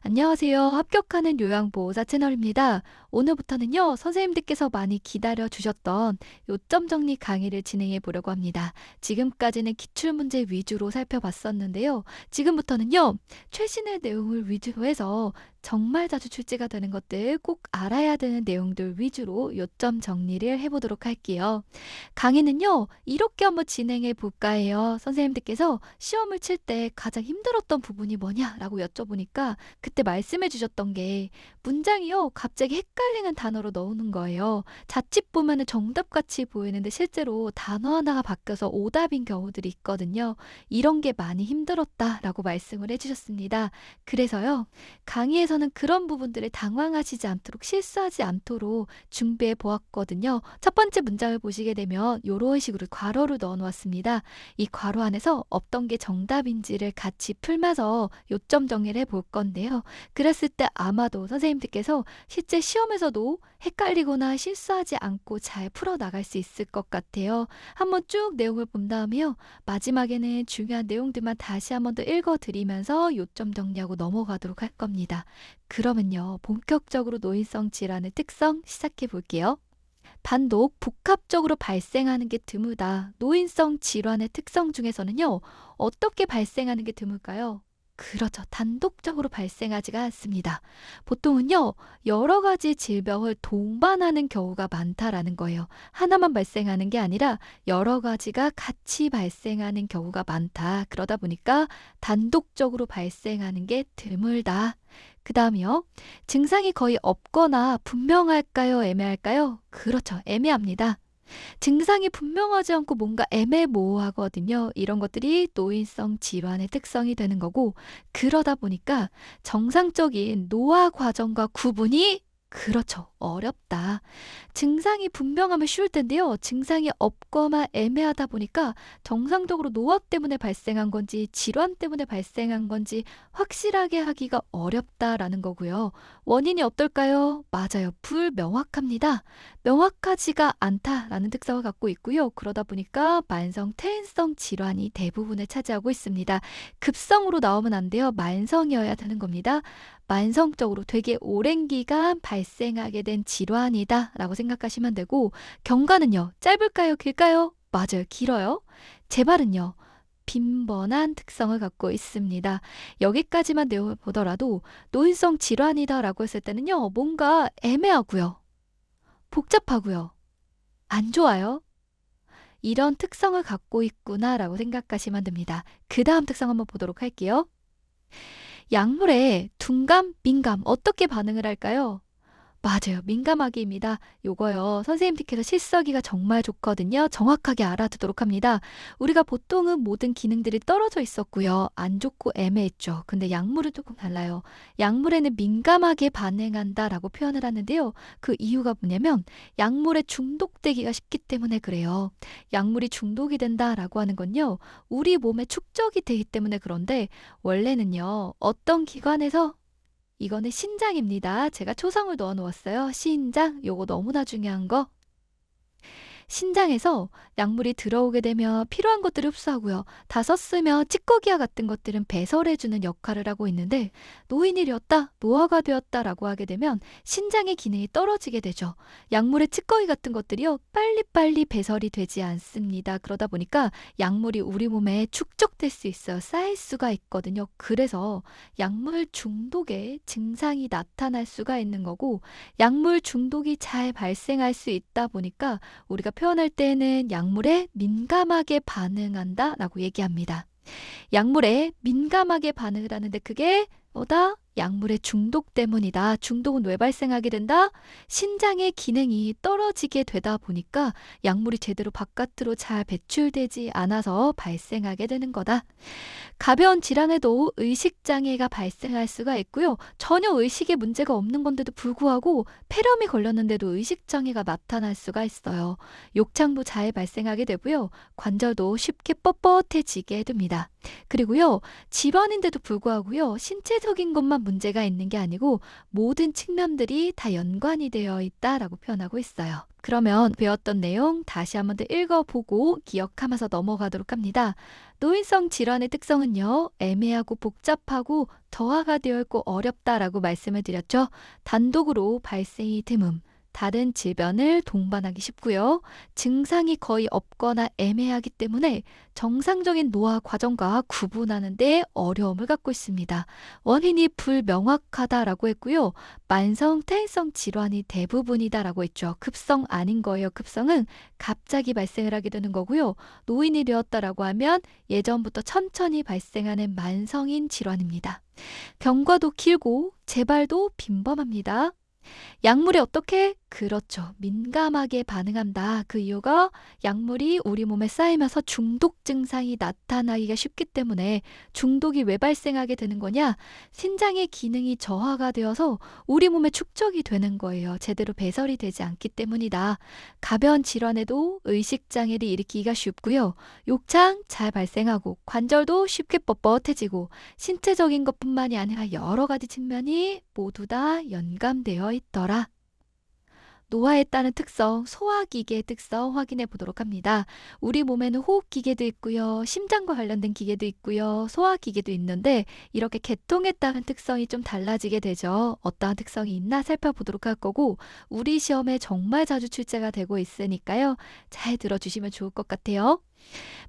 안녕하세요. 합격하는 요양보호사 채널입니다. 오늘부터는요, 선생님들께서 많이 기다려 주셨던 요점 정리 강의를 진행해 보려고 합니다. 지금까지는 기출문제 위주로 살펴봤었는데요. 지금부터는요, 최신의 내용을 위주로 해서 정말 자주 출제가 되는 것들, 꼭 알아야 되는 내용들 위주로 요점 정리를 해보도록 할게요. 강의는요, 이렇게 한번 진행해 볼까 해요. 선생님들께서 시험을 칠 때 가장 힘들었던 부분이 뭐냐라고 여쭤보니까 그때 말씀해 주셨던 게 문장이요, 갑자기 헷갈리는 단어로 넣는 거예요. 자칫 보면은 정답같이 보이는데 실제로 단어 하나가 바뀌어서 오답인 경우들이 있거든요. 이런 게 많이 힘들었다라고 말씀을 해주셨습니다. 그래서요, 강의에서는 그런 부분들을 당황하시지 않도록, 실수하지 않도록 준비해 보았거든요. 첫 번째 문장을 보시게 되면 이런 식으로 괄호를 넣어 놓았습니다. 이 괄호 안에서 어떤 게 정답인지를 같이 풀면서 요점 정리를 해볼 건데요. 그랬을 때 아마도 선생님들께서 실제 시험에서도 헷갈리거나 실수하지 않고 잘 풀어나갈 수 있을 것 같아요. 한번 쭉 내용을 본 다음에요, 마지막에는 중요한 내용들만 다시 한번 더 읽어드리면서 요점 정리하고 넘어가도록 할 겁니다. 그러면요, 본격적으로 노인성 질환의 특성 시작해 볼게요. 단독, 복합적으로 발생하는 게 드물다. 노인성 질환의 특성 중에서는요, 어떻게 발생하는 게 드물까요? 그렇죠. 단독적으로 발생하지가 않습니다. 보통은요, 여러 가지 질병을 동반하는 경우가 많다라는 거예요. 하나만 발생하는 게 아니라 여러 가지가 같이 발생하는 경우가 많다. 그러다 보니까 단독적으로 발생하는 게 드물다. 그 다음이요. 증상이 거의 없거나 분명할까요? 애매할까요? 그렇죠. 애매합니다. 증상이 분명하지 않고 뭔가 애매모호하거든요. 이런 것들이 노인성 질환의 특성이 되는 거고, 그러다 보니까 정상적인 노화 과정과 구분이, 그렇죠, 어렵다. 증상이 분명하면 쉬울 텐데요. 증상이 없거나 애매하다 보니까 정상적으로 노화 때문에 발생한 건지 질환 때문에 발생한 건지 확실하게 하기가 어렵다라는 거고요. 원인이 어떨까요? 맞아요. 불명확합니다. 명확하지가 않다라는 특성을 갖고 있고요. 그러다 보니까 만성 퇴행성 질환이 대부분을 차지하고 있습니다. 급성으로 나오면 안 돼요. 만성이어야 되는 겁니다. 만성적으로 되게 오랜 기간 발생하게 된 질환이다 라고 생각하시면 되고, 경과는요, 짧을까요? 길까요? 맞아요. 길어요. 재발은요, 빈번한 특성을 갖고 있습니다. 여기까지만 내용을 보더라도 노인성 질환이다 라고 했을 때는요, 뭔가 애매하고요, 복잡하고요, 안 좋아요. 이런 특성을 갖고 있구나라고 생각하시면 됩니다. 그 다음 특성 한번 보도록 할게요. 약물에 둔감, 민감, 어떻게 반응을 할까요? 맞아요. 민감하기입니다. 요거요, 선생님들께서 실서기가 정말 좋거든요. 정확하게 알아두도록 합니다. 우리가 보통은 모든 기능들이 떨어져 있었고요, 안 좋고 애매했죠. 근데 약물은 조금 달라요. 약물에는 민감하게 반응한다라고 표현을 하는데요. 그 이유가 뭐냐면 약물에 중독되기가 쉽기 때문에 그래요. 약물이 중독이 된다라고 하는 건요, 우리 몸에 축적이 되기 때문에. 그런데 원래는요, 어떤 기관에서, 이거는 신장입니다. 제가 초성을 넣어 놓았어요. 신장, 요거 너무나 중요한 거. 신장에서 약물이 들어오게 되면 필요한 것들을 흡수하고요, 다 썼으면 찌꺼기와 같은 것들은 배설해주는 역할을 하고 있는데, 노인이 되었다, 노화가 되었다라고 하게 되면 신장의 기능이 떨어지게 되죠. 약물의 찌꺼기 같은 것들이요, 빨리빨리 배설이 되지 않습니다. 그러다 보니까 약물이 우리 몸에 축적될 수 있어요. 쌓일 수가 있거든요. 그래서 약물 중독의 증상이 나타날 수가 있는 거고, 약물 중독이 잘 발생할 수 있다 보니까 우리가 표현할 때는 약물에 민감하게 반응한다라고 얘기합니다. 약물에 민감하게 반응을 하는데 그게 뭐다? 약물의 중독 때문이다. 중독은 왜 발생하게 된다? 신장의 기능이 떨어지게 되다 보니까 약물이 제대로 바깥으로 잘 배출되지 않아서 발생하게 되는 거다. 가벼운 질환에도 의식장애가 발생할 수가 있고요, 전혀 의식에 문제가 없는 건데도 불구하고 폐렴이 걸렸는데도 의식장애가 나타날 수가 있어요. 욕창도 잘 발생하게 되고요, 관절도 쉽게 뻣뻣해지게 됩니다. 그리고요, 질환인데도 불구하고요, 신체적인 것만 문제가 있는 게 아니고 모든 측면들이 다 연관이 되어 있다라고 표현하고 있어요. 그러면 배웠던 내용 다시 한번 더 읽어보고 기억하면서 넘어가도록 합니다. 노인성 질환의 특성은요, 애매하고 복잡하고 저하가 되어 있고 어렵다라고 말씀을 드렸죠. 단독으로 발생이 드문, 다른 질병을 동반하기 쉽고요. 증상이 거의 없거나 애매하기 때문에 정상적인 노화 과정과 구분하는 데 어려움을 갖고 있습니다. 원인이 불명확하다라고 했고요. 만성 퇴행성 질환이 대부분이다라고 했죠. 급성 아닌 거예요. 급성은 갑자기 발생을 하게 되는 거고요. 노인이 되었다라고 하면 예전부터 천천히 발생하는 만성인 질환입니다. 경과도 길고 재발도 빈번합니다. 약물에 어떻게? 그렇죠. 민감하게 반응한다. 그 이유가 약물이 우리 몸에 쌓이면서 중독 증상이 나타나기가 쉽기 때문에 중독이 왜 발생하게 되는 거냐? 신장의 기능이 저하가 되어서 우리 몸에 축적이 되는 거예요. 제대로 배설이 되지 않기 때문이다. 가벼운 질환에도 의식장애를 일으키기가 쉽고요. 욕창 잘 발생하고 관절도 쉽게 뻣뻣해지고 신체적인 것뿐만이 아니라 여러 가지 측면이 모두 다 연관되어 있더라. 노화에 따른 특성, 소화기계의 특성 확인해 보도록 합니다. 우리 몸에는 호흡기계도 있고요. 심장과 관련된 기계도 있고요. 소화기계도 있는데 이렇게 계통에 따른 특성이 좀 달라지게 되죠. 어떠한 특성이 있나 살펴보도록 할 거고 우리 시험에 정말 자주 출제가 되고 있으니까요. 잘 들어주시면 좋을 것 같아요.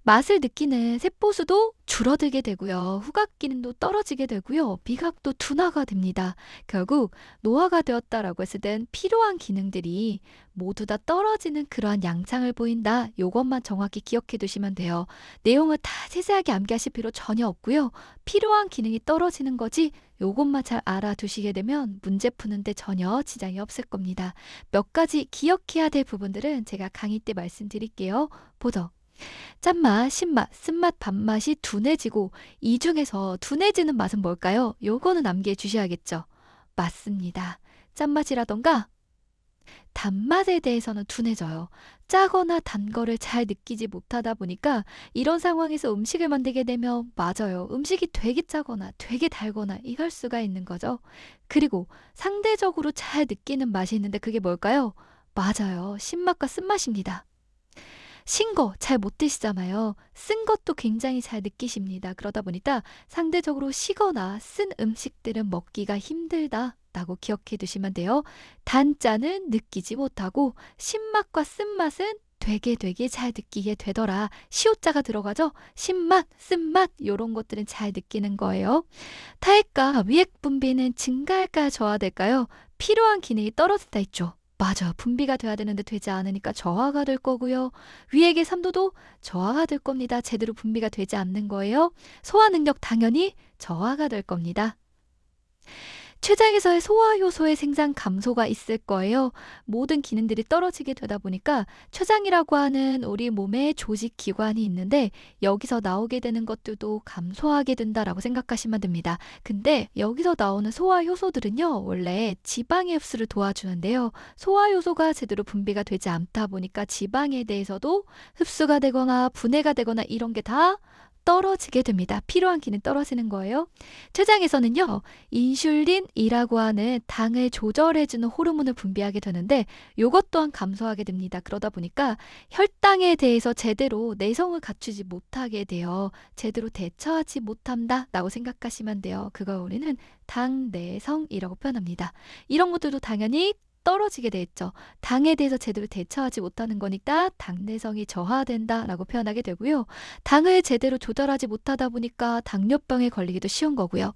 맛을 느끼는 세포수도 줄어들게 되고요. 후각 기능도 떨어지게 되고요. 미각도 둔화가 됩니다. 결국 노화가 되었다라고 했을 땐 필요한 기능들이 모두 다 떨어지는 그러한 양상을 보인다. 요것만 정확히 기억해 두시면 돼요. 내용을 다 세세하게 암기하실 필요 전혀 없고요. 필요한 기능이 떨어지는 거지 요것만 잘 알아두시게 되면 문제 푸는데 전혀 지장이 없을 겁니다. 몇 가지 기억해야 될 부분들은 제가 강의 때 말씀드릴게요. 보죠. 짠맛, 신맛, 쓴맛, 단맛이 둔해지고 이 중에서 둔해지는 맛은 뭘까요? 요거는 암기해 주셔야겠죠. 맞습니다. 짠맛이라던가 단맛에 대해서는 둔해져요. 짜거나 단 거를 잘 느끼지 못하다 보니까 이런 상황에서 음식을 만들게 되면 맞아요. 음식이 되게 짜거나 되게 달거나 이럴 수가 있는 거죠. 그리고 상대적으로 잘 느끼는 맛이 있는데 그게 뭘까요? 맞아요. 신맛과 쓴맛입니다. 신 거 잘 못 드시잖아요. 쓴 것도 굉장히 잘 느끼십니다. 그러다 보니까 상대적으로 시거나 쓴 음식들은 먹기가 힘들다라고 기억해 두시면 돼요. 단짠은 느끼지 못하고 신맛과 쓴맛은 되게 잘 느끼게 되더라. 시옷자가 들어가죠? 신맛, 쓴맛 이런 것들은 잘 느끼는 거예요. 타액과 위액 분비는 증가할까요? 저하될까요? 필요한 기능이 떨어진다 했죠. 맞아. 분비가 돼야 되는데 되지 않으니까 저하가 될 거고요. 위액의 삼도도 저하가 될 겁니다. 제대로 분비가 되지 않는 거예요. 소화 능력 당연히 저하가 될 겁니다. 췌장에서의 소화 효소의 생산 감소가 있을 거예요. 모든 기능들이 떨어지게 되다 보니까 췌장이라고 하는 우리 몸의 조직 기관이 있는데 여기서 나오게 되는 것들도 감소하게 된다라고 생각하시면 됩니다. 근데 여기서 나오는 소화 효소들은요, 원래 지방의 흡수를 도와주는데요. 소화 효소가 제대로 분비가 되지 않다 보니까 지방에 대해서도 흡수가 되거나 분해가 되거나 이런 게 다 떨어지게 됩니다. 필요한 기능 떨어지는 거예요. 췌장에서는요, 인슐린이라고 하는 당을 조절해주는 호르몬을 분비하게 되는데 요것 또한 감소하게 됩니다. 그러다 보니까 혈당에 대해서 제대로 내성을 갖추지 못하게 돼요. 제대로 대처하지 못한다라고 생각하시면 돼요. 그걸 우리는 당내성이라고 표현합니다. 이런 것들도 당연히 떨어지게 돼 있죠. 당에 대해서 제대로 대처하지 못하는 거니까 당내성이 저하된다라고 표현하게 되고요. 당을 제대로 조절하지 못하다 보니까 당뇨병에 걸리기도 쉬운 거고요.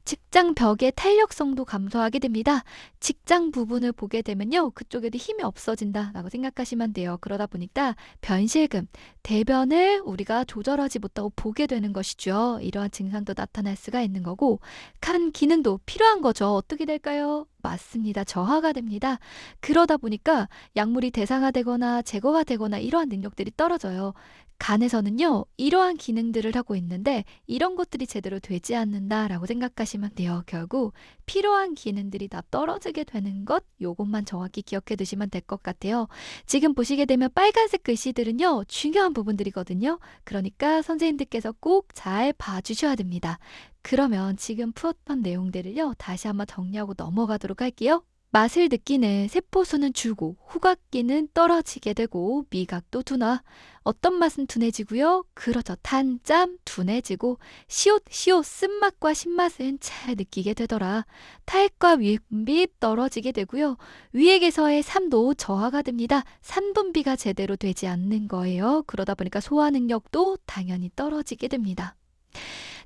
직장벽의 탄력성도 감소하게 됩니다. 직장 부분을 보게 되면요. 그쪽에도 힘이 없어진다라고 생각하시면 돼요. 그러다 보니까 변실금, 대변을 우리가 조절하지 못하고 보게 되는 것이죠. 이러한 증상도 나타날 수가 있는 거고 간 기능도 필요한 거죠. 어떻게 될까요? 맞습니다. 저하가 됩니다. 그러다 보니까 약물이 대상화되거나 제거가 되거나 이러한 능력들이 떨어져요. 간에서는요, 이러한 기능들을 하고 있는데 이런 것들이 제대로 되지 않는다라고 생각하시면 돼요. 결국 필요한 기능들이 다 떨어지게 되는 것, 요것만 정확히 기억해 두시면 될 것 같아요. 지금 보시게 되면 빨간색 글씨들은요, 중요한 부분들이거든요. 그러니까 선생님들께서 꼭 잘 봐주셔야 됩니다. 그러면 지금 풀었던 내용들을요, 다시 한번 정리하고 넘어가도록 할게요. 맛을 느끼는 세포수는 줄고 후각기는 떨어지게 되고 미각도 둔화. 어떤 맛은 둔해지고요. 그렇죠. 탄, 짠, 둔해지고 시옷, 시옷, 쓴맛과 신맛은 잘 느끼게 되더라. 타액과 위액분비 떨어지게 되고요. 위액에서의 산도 저하가 됩니다. 산분비가 제대로 되지 않는 거예요. 그러다 보니까 소화 능력도 당연히 떨어지게 됩니다.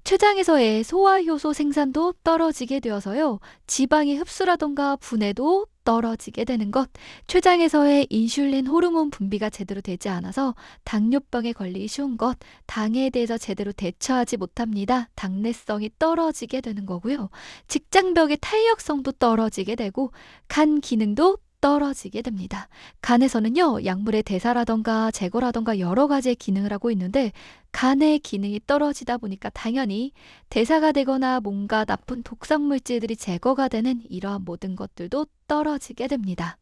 췌장에서의 소화효소 생산도 떨어지게 되어서요. 지방의 흡수라던가 분해도 떨어지게 되는 것. 췌장에서의 인슐린 호르몬 분비가 제대로 되지 않아서 당뇨병에 걸리기 쉬운 것. 당에 대해서 제대로 대처하지 못합니다. 당내성이 떨어지게 되는 거고요. 직장벽의 탄력성도 떨어지게 되고 간 기능도 떨어지게 됩니다. 간에서는요, 약물의 대사라던가 제거라던가 여러 가지의 기능을 하고 있는데 간의 기능이 떨어지다 보니까 당연히 대사가 되거나 뭔가 나쁜 독성 물질들이 제거가 되는 이러한 모든 것들도 떨어지게 됩니다.